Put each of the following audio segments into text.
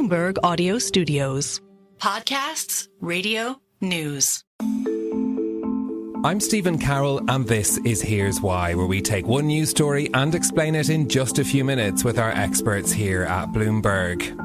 Bloomberg Audio Studios. Podcasts, radio, news. I'm Stephen Carroll, and this is Here's Why, where we take one news story and explain it in just a few minutes with our experts here at Bloomberg.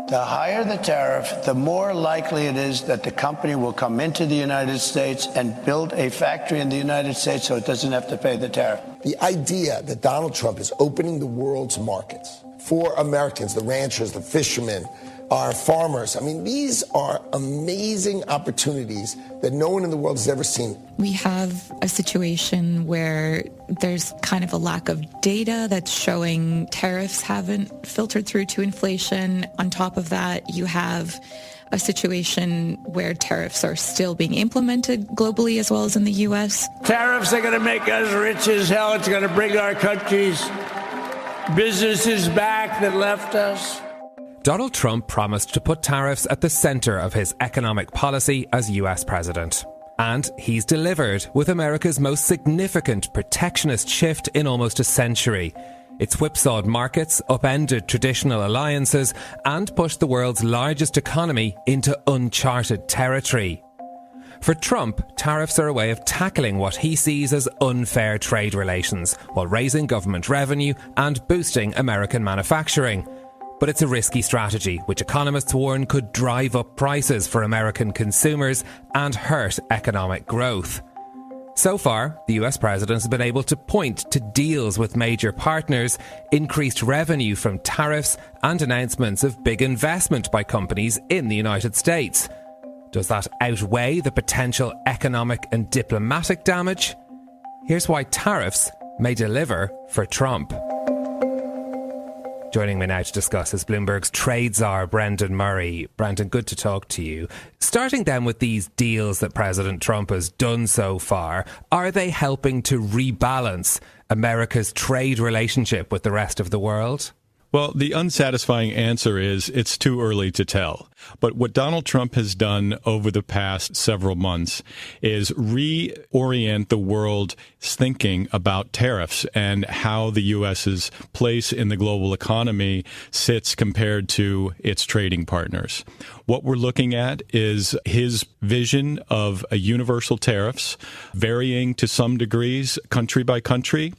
The higher the tariff, the more likely it is that the company will come into the United States and build a factory in the United States so it doesn't have to pay the tariff. The idea that Donald Trump is opening the world's markets for Americans, the ranchers, the fishermen, our farmers. I mean, these are amazing opportunities that no one in the world has ever seen. We have a situation where there's kind of a lack of data that's showing tariffs haven't filtered through to inflation. On top of that, you have a situation where tariffs are still being implemented globally as well as in the U.S. Tariffs are going to make us rich as hell. It's going to bring our country's businesses back that left us. Donald Trump promised to put tariffs at the centre of his economic policy as US president. And he's delivered with America's most significant protectionist shift in almost a century. It's whipsawed markets, upended traditional alliances, and pushed the world's largest economy into uncharted territory. For Trump, tariffs are a way of tackling what he sees as unfair trade relations, while raising government revenue and boosting American manufacturing. But it's a risky strategy, which economists warn could drive up prices for American consumers and hurt economic growth. So far, the US president has been able to point to deals with major partners, increased revenue from tariffs, and announcements of big investment by companies in the United States. Does that outweigh the potential economic and diplomatic damage? Here's why tariffs may deliver for Trump. Joining me now to discuss is Bloomberg's trade czar, Brendan Murray. Brendan, good to talk to you. Starting then with these deals that President Trump has done so far, are they helping to rebalance America's trade relationship with the rest of the world? Well, the unsatisfying answer is it's too early to tell. But what Donald Trump has done over the past several months is reorient the world's thinking about tariffs and how the U.S.'s place in the global economy sits compared to its trading partners. What we're looking at is his vision of a universal tariffs, varying to some degrees country by country,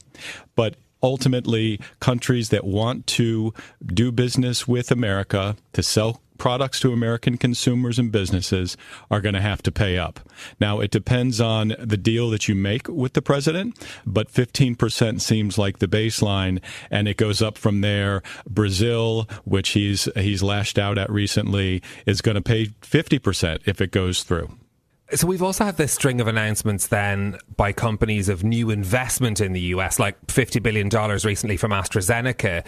but ultimately, countries that want to do business with America, to sell products to American consumers and businesses, are going to have to pay up. Now, it depends on the deal that you make with the president, but 15% seems like the baseline, and it goes up from there. Brazil, which he's lashed out at recently, is going to pay 50% if it goes through. So we've also had this string of announcements then by companies of new investment in the US, like $50 billion recently from AstraZeneca.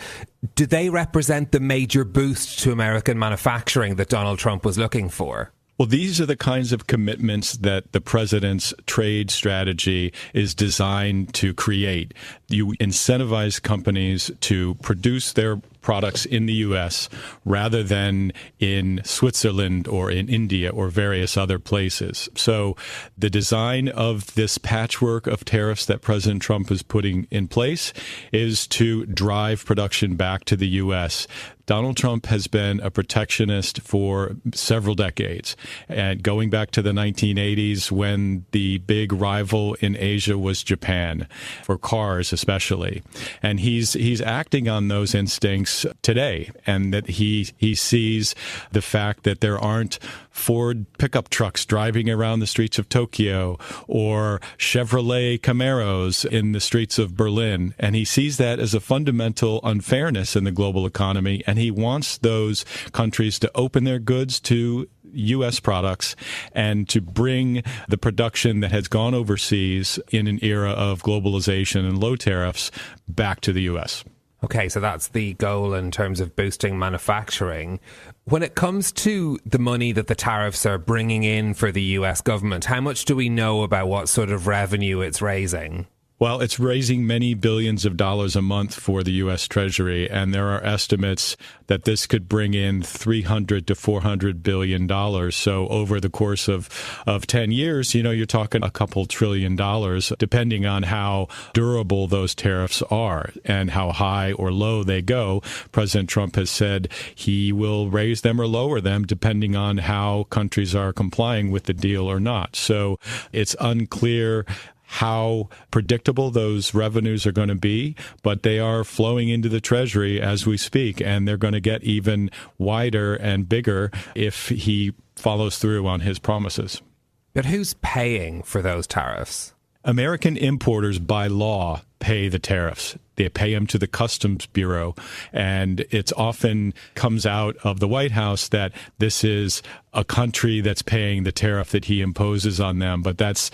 Do they represent the major boost to American manufacturing that Donald Trump was looking for? Well, these are the kinds of commitments that the president's trade strategy is designed to create. You incentivize companies to produce their products in the U.S. rather than in Switzerland or in India or various other places. So the design of this patchwork of tariffs that President Trump is putting in place is to drive production back to the U.S. Donald Trump has been a protectionist for several decades, and going back to the 1980s when the big rival in Asia was Japan, for cars especially. And he's acting on those instincts today, and that he sees the fact that there aren't Ford pickup trucks driving around the streets of Tokyo or Chevrolet Camaros in the streets of Berlin. And he sees that as a fundamental unfairness in the global economy, and he wants those countries to open their goods to U.S. products and to bring the production that has gone overseas in an era of globalization and low tariffs back to the U.S. Okay, so that's the goal in terms of boosting manufacturing. When it comes to the money that the tariffs are bringing in for the US government, how much do we know about what sort of revenue it's raising? Well, it's raising many billions of dollars a month for the U.S. Treasury, and there are estimates that this could bring in $300 to $400 billion. So over the course of 10 years, you're talking a couple $1 trillion, depending on how durable those tariffs are and how high or low they go. President Trump has said he will raise them or lower them depending on how countries are complying with the deal or not. So it's unclear how predictable those revenues are going to be, but they are flowing into the Treasury as we speak, and they're going to get even wider and bigger if he follows through on his promises. But who's paying for those tariffs? American importers, by law, pay the tariffs. They pay them to the Customs Bureau, and it often comes out of the White House that this is a country that's paying the tariff that he imposes on them, but that's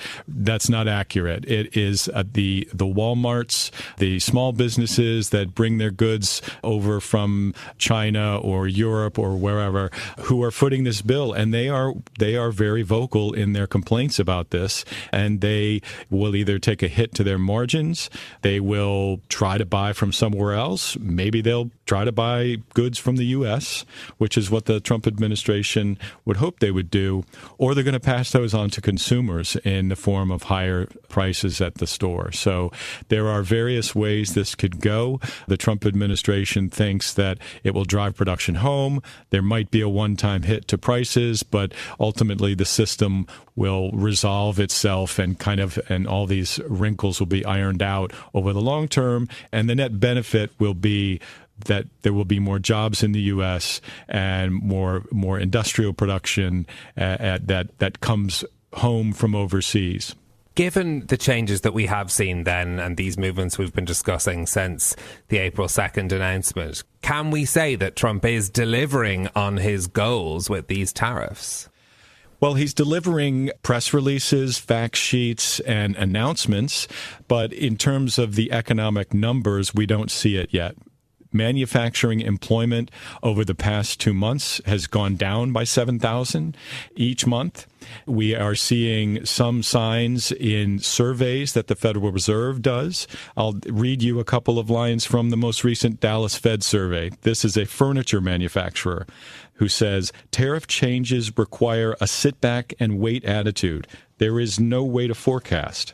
not accurate. It is the Walmarts, the small businesses that bring their goods over from China or Europe or wherever who are footing this bill, and they are very vocal in their complaints about this, and they will either take a hit to their margins, they will try to buy from somewhere else. Maybe they'll try to buy goods from the U.S., which is what the Trump administration would hope they would do, or they're going to pass those on to consumers in the form of higher prices at the store. So there are various ways this could go. The Trump administration thinks that it will drive production home. There might be a one-time hit to prices, but ultimately the system will resolve itself and all these wrinkles will be ironed out over the long term. And the net benefit will be that there will be more jobs in the U.S. and more industrial production that comes home from overseas. Given the changes that we have seen then and these movements we've been discussing since the April 2nd announcement, can we say that Trump is delivering on his goals with these tariffs? Well, he's delivering press releases, fact sheets, and announcements, but in terms of the economic numbers, we don't see it yet. Manufacturing employment over the past 2 months has gone down by 7,000 each month. We are seeing some signs in surveys that the Federal Reserve does. I'll read you a couple of lines from the most recent Dallas Fed survey. This is a furniture manufacturer who says, tariff changes require a sit-back and wait attitude. There is no way to forecast.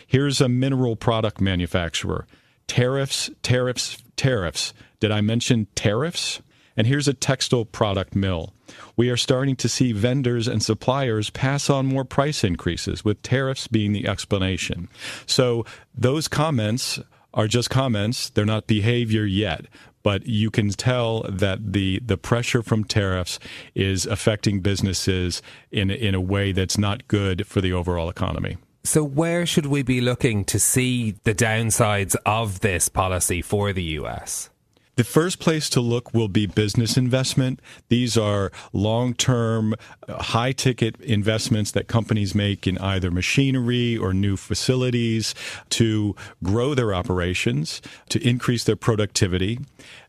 Here's a mineral product manufacturer. Tariffs, tariffs, tariffs. Did I mention tariffs? And here's a textile product mill. We are starting to see vendors and suppliers pass on more price increases, with tariffs being the explanation. So those comments are just comments. They're not behavior yet. But you can tell that the pressure from tariffs is affecting businesses in a way that's not good for the overall economy. So where should we be looking to see the downsides of this policy for the U.S.? The first place to look will be business investment. These are long-term, high-ticket investments that companies make in either machinery or new facilities to grow their operations, to increase their productivity.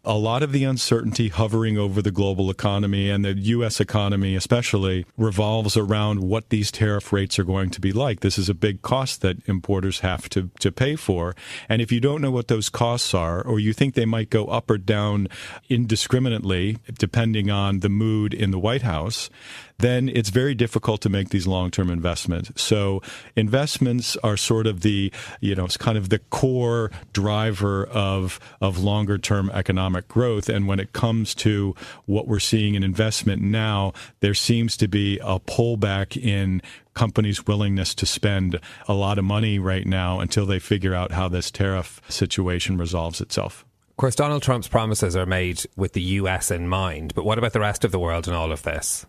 A lot of the uncertainty hovering over the global economy and the U.S. economy especially revolves around what these tariff rates are going to be like. This is a big cost that importers have to pay for. And if you don't know what those costs are, or you think they might go up or down indiscriminately, depending on the mood in the White House, then it's very difficult to make these long-term investments. So investments are sort of it's kind of the core driver of longer-term economic growth. And when it comes to what we're seeing in investment now, there seems to be a pullback in companies' willingness to spend a lot of money right now until they figure out how this tariff situation resolves itself. Of course, Donald Trump's promises are made with the U.S. in mind, but what about the rest of the world in all of this?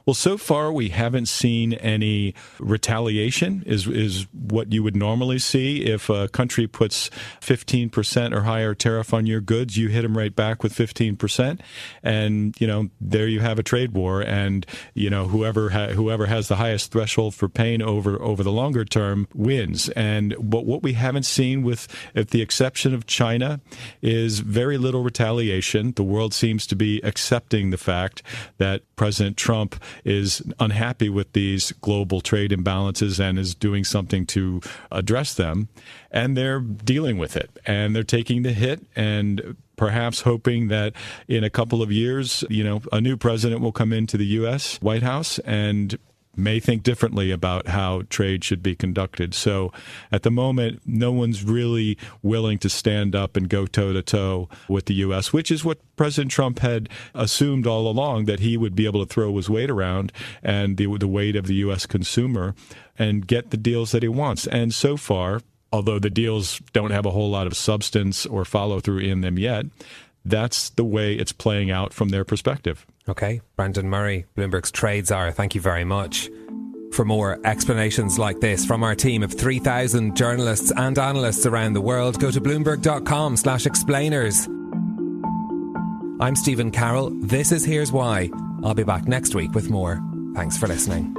Well, so far we haven't seen any retaliation is what you would normally see. If a country puts 15% or higher tariff on your goods, you hit them right back with 15%. And, there you have a trade war. And, whoever has the highest threshold for pain over the longer term wins. But what we haven't seen, with the exception of China, is very little retaliation. The world seems to be accepting the fact that President Trump is unhappy with these global trade imbalances and is doing something to address them. And they're dealing with it, and they're taking the hit, and perhaps hoping that in a couple of years, a new president will come into the U.S. White House and may think differently about how trade should be conducted. So at the moment, no one's really willing to stand up and go toe-to-toe with the U.S., which is what President Trump had assumed all along, that he would be able to throw his weight around and the weight of the U.S. consumer and get the deals that he wants. And so far, although the deals don't have a whole lot of substance or follow-through in them yet, that's the way it's playing out from their perspective. Okay, Brendan Murray, Bloomberg's trade czar, thank you very much. For more explanations like this from our team of 3,000 journalists and analysts around the world, go to bloomberg.com/explainers. I'm Stephen Carroll. This is Here's Why. I'll be back next week with more. Thanks for listening.